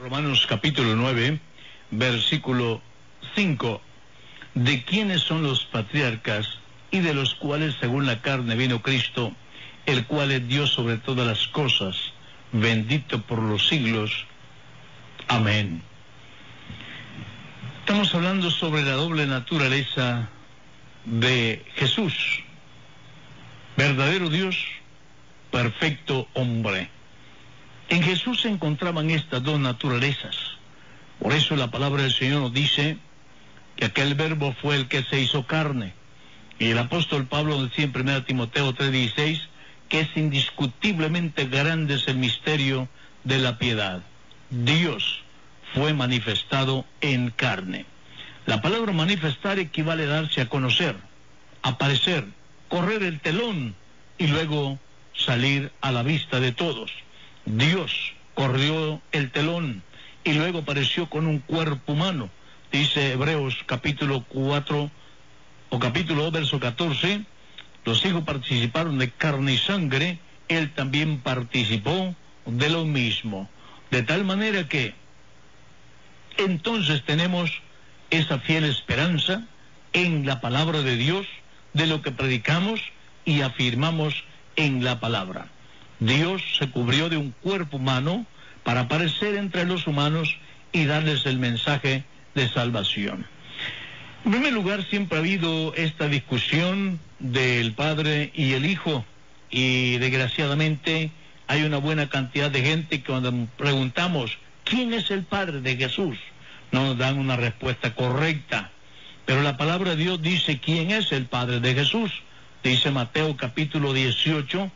Romanos capítulo 9, versículo 5. ¿De quiénes son los patriarcas y de los cuales según la carne vino Cristo, el cual es Dios sobre todas las cosas, bendito por los siglos? Amén. Estamos hablando sobre la doble naturaleza de Jesús, verdadero Dios, perfecto hombre. En Jesús se encontraban estas dos naturalezas. Por eso la palabra del Señor nos dice que aquel verbo fue el que se hizo carne. Y el apóstol Pablo decía en 1 Timoteo 3:16 que es indiscutiblemente grande es el misterio de la piedad. Dios fue manifestado en carne. La palabra manifestar equivale a darse a conocer, aparecer, correr el telón y luego salir a la vista de todos. Dios corrió el telón y luego apareció con un cuerpo humano. Dice Hebreos capítulo 4 o capítulo 2 verso 14, los hijos participaron de carne y sangre, él también participó de lo mismo. De tal manera que entonces tenemos esa fiel esperanza en la palabra de Dios, de lo que predicamos y afirmamos en la palabra. Dios se cubrió de un cuerpo humano para aparecer entre los humanos y darles el mensaje de salvación. En primer lugar, siempre ha habido esta discusión del Padre y el Hijo, y desgraciadamente hay una buena cantidad de gente que cuando preguntamos ¿quién es el Padre de Jesús?, no nos dan una respuesta correcta. Pero la palabra de Dios dice quién es el Padre de Jesús. Dice Mateo capítulo 18,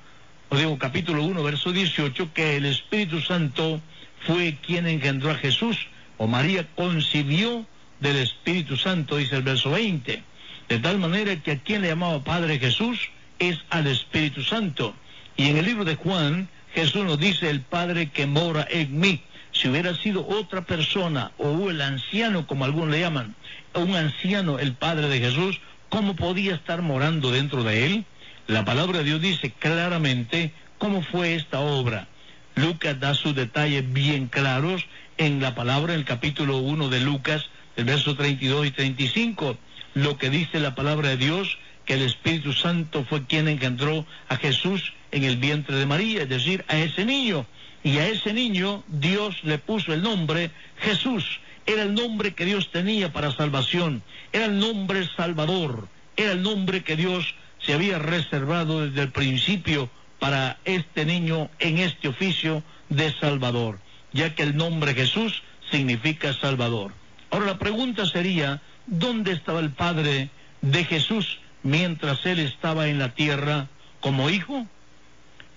capítulo 1, verso 18, que el Espíritu Santo fue quien engendró a Jesús, o María concibió del Espíritu Santo, dice el verso 20. De tal manera que a quien le llamaba Padre Jesús es al Espíritu Santo. Y en el libro de Juan, Jesús nos dice el Padre que mora en mí. Si hubiera sido otra persona, o el anciano, como algunos le llaman, un anciano, el Padre de Jesús, ¿cómo podía estar morando dentro de él? La palabra de Dios dice claramente cómo fue esta obra. Lucas da sus detalles bien claros en la palabra, en el capítulo 1 de Lucas, el verso 32 y 35. Lo que dice la palabra de Dios, que el Espíritu Santo fue quien engendró a Jesús en el vientre de María, es decir, a ese niño. Y a ese niño Dios le puso el nombre Jesús. Era el nombre que Dios tenía para salvación. Era el nombre Salvador. Era el nombre que Dios se había reservado desde el principio para este niño en este oficio de Salvador, ya que el nombre Jesús significa Salvador. Ahora la pregunta sería, ¿dónde estaba el Padre de Jesús mientras él estaba en la tierra como hijo?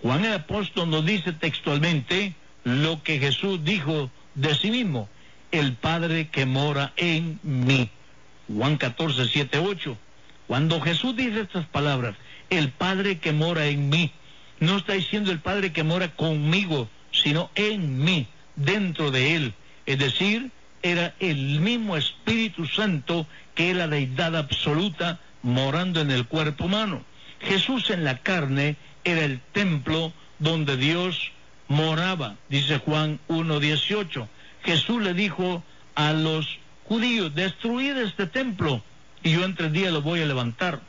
Juan el apóstol nos dice textualmente lo que Jesús dijo de sí mismo: el Padre que mora en mí. Juan 14, 7, 8. Cuando Jesús dice estas palabras, el Padre que mora en mí, no está diciendo el Padre que mora conmigo, sino en mí, dentro de él. Es decir, era el mismo Espíritu Santo que es la deidad absoluta morando en el cuerpo humano. Jesús en la carne era el templo donde Dios moraba, dice Juan 1:18. Jesús le dijo a los judíos: destruid este templo y yo en 3 días lo voy a levantar.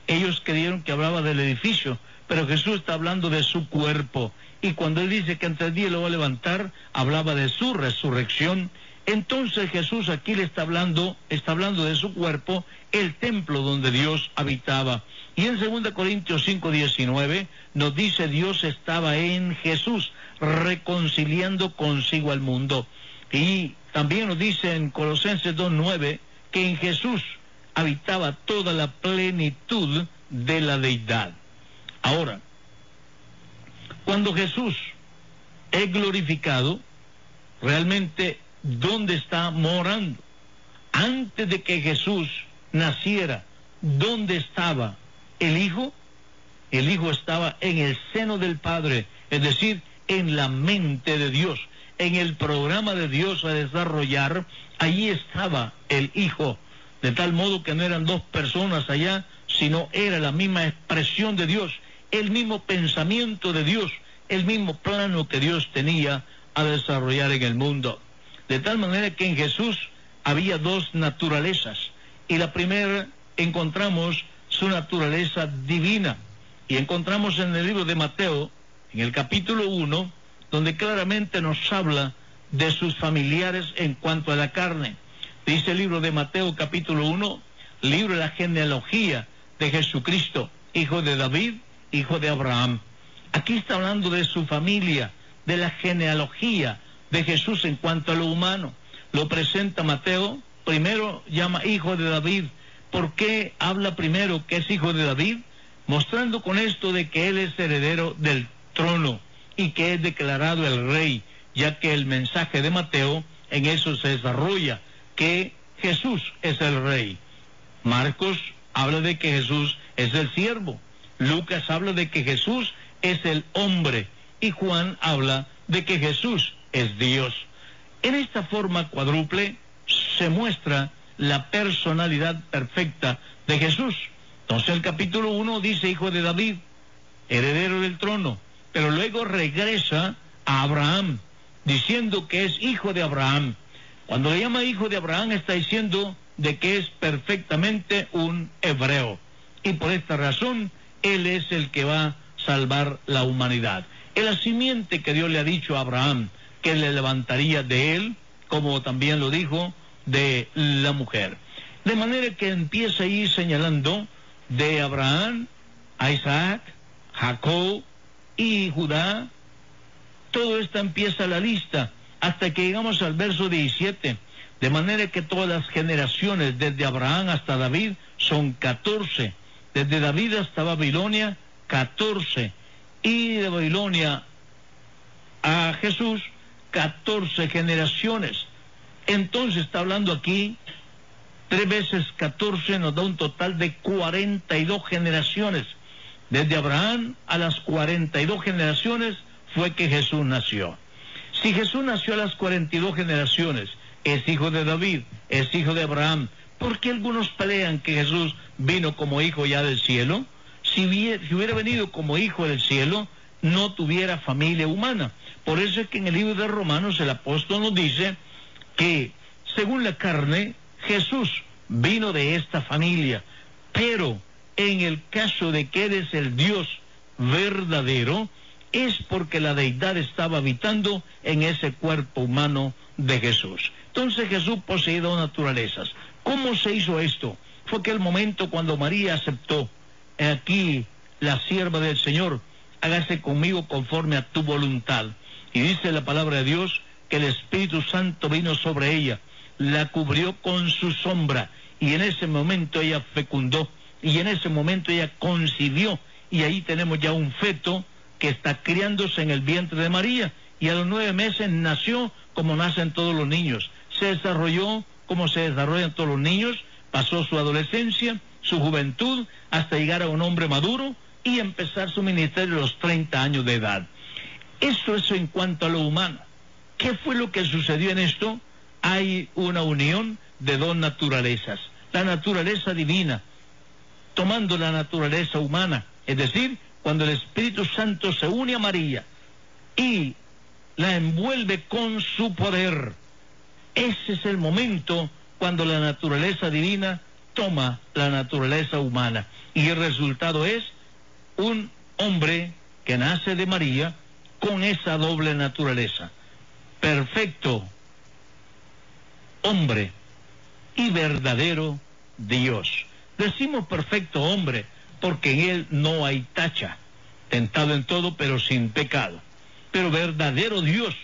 Ellos creyeron que hablaba del edificio, pero Jesús está hablando de su cuerpo, y cuando él dice que en 3 días lo va a levantar, hablaba de su resurrección. Entonces Jesús aquí le está hablando de su cuerpo, el templo donde Dios habitaba. Y en 2 Corintios 5:19 nos dice Dios estaba en Jesús, reconciliando consigo al mundo. Y también nos dice en Colosenses 2:9 que en Jesús habitaba toda la plenitud de la deidad. Ahora, cuando Jesús es glorificado, realmente, ¿dónde está morando? Antes de que Jesús naciera, ¿dónde estaba el Hijo? El Hijo estaba en el seno del Padre, es decir, en la mente de Dios, en el programa de Dios a desarrollar. Allí estaba el Hijo, de tal modo que no eran dos personas allá, sino era la misma expresión de Dios, el mismo pensamiento de Dios, el mismo plano que Dios tenía a desarrollar en el mundo. De tal manera que en Jesús había dos naturalezas. Y la primera encontramos su naturaleza divina. Y encontramos en el libro de Mateo, en el capítulo 1, donde claramente nos habla de sus familiares en cuanto a la carne. Dice el libro de Mateo capítulo 1, libro de la genealogía de Jesucristo, hijo de David, hijo de Abraham. Aquí está hablando de su familia, de la genealogía de Jesús en cuanto a lo humano. Lo presenta Mateo, primero llama hijo de David. ¿Por qué habla primero que es hijo de David? Mostrando con esto de que él es heredero del trono y que es declarado el rey, ya que el mensaje de Mateo en eso se desarrolla, que Jesús es el rey. Marcos habla de que Jesús es el siervo, Lucas habla de que Jesús es el hombre y Juan habla de que Jesús es Dios. En esta forma cuádruple se muestra la personalidad perfecta de Jesús. Entonces el capítulo 1 dice hijo de David, heredero del trono, pero luego regresa a Abraham, diciendo que es hijo de Abraham. Cuando le llama hijo de Abraham está diciendo de que es perfectamente un hebreo. Y por esta razón, él es el que va a salvar la humanidad. Es la simiente que Dios le ha dicho a Abraham, que le levantaría de él, como también lo dijo de la mujer. De manera que empieza ahí señalando de Abraham a Isaac, Jacob y Judá. Todo esto empieza la lista hasta que llegamos al verso 17. De manera que todas las generaciones desde Abraham hasta David son 14. Desde David hasta Babilonia, 14. Y de Babilonia a Jesús, 14 generaciones. Entonces está hablando aquí, 3 veces 14 nos da un total de 42 generaciones. Desde Abraham a las 42 generaciones fue que Jesús nació. Si Jesús nació a las 42 generaciones, es hijo de David, es hijo de Abraham, ¿por qué algunos pelean que Jesús vino como hijo ya del cielo? Si hubiera venido como hijo del cielo, no tuviera familia humana. Por eso es que en el libro de Romanos el apóstol nos dice que, según la carne, Jesús vino de esta familia, pero en el caso de que eres el Dios verdadero, es porque la deidad estaba habitando en ese cuerpo humano de Jesús. Entonces Jesús poseía dos naturalezas. ¿Cómo se hizo esto? Fue aquel momento cuando María aceptó, aquí la sierva del Señor, hágase conmigo conforme a tu voluntad. Y dice la palabra de Dios que el Espíritu Santo vino sobre ella, la cubrió con su sombra, y en ese momento ella fecundó, y en ese momento ella concibió, y ahí tenemos ya un feto que está criándose en el vientre de María, y a los 9 meses nació como nacen todos los niños, se desarrolló como se desarrollan todos los niños, pasó su adolescencia, su juventud, hasta llegar a un hombre maduro y empezar su ministerio a los 30 años de edad. Eso es en cuanto a lo humano. ¿Qué fue lo que sucedió en esto? Hay una unión de dos naturalezas. La naturaleza divina, tomando la naturaleza humana, es decir, cuando el Espíritu Santo se une a María y la envuelve con su poder. Ese es el momento cuando la naturaleza divina toma la naturaleza humana. Y el resultado es un hombre que nace de María con esa doble naturaleza. Perfecto hombre y verdadero Dios. Decimos perfecto hombre porque en él no hay tacha, tentado en todo pero sin pecado. Pero verdadero Dios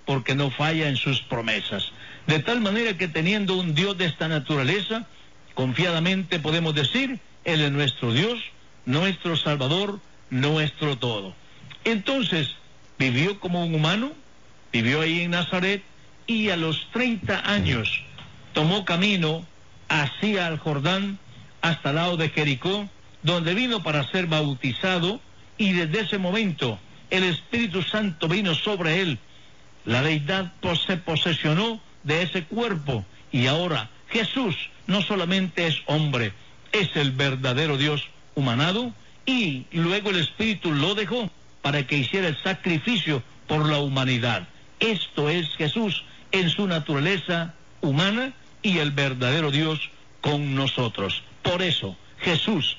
porque no falla en sus promesas. De tal manera que teniendo un Dios de esta naturaleza, confiadamente podemos decir, Él es nuestro Dios, nuestro Salvador, nuestro todo. Entonces, vivió como un humano, vivió ahí en Nazaret, y a los 30 años tomó camino hacia el Jordán, hasta el lado de Jericó, donde vino para ser bautizado, y desde ese momento el Espíritu Santo vino sobre él. La deidad se posesionó de ese cuerpo, y ahora Jesús no solamente es hombre, es el verdadero Dios humanado, y luego el Espíritu lo dejó para que hiciera el sacrificio por la humanidad. Esto es Jesús, en su naturaleza humana y el verdadero Dios con nosotros. Por eso Jesús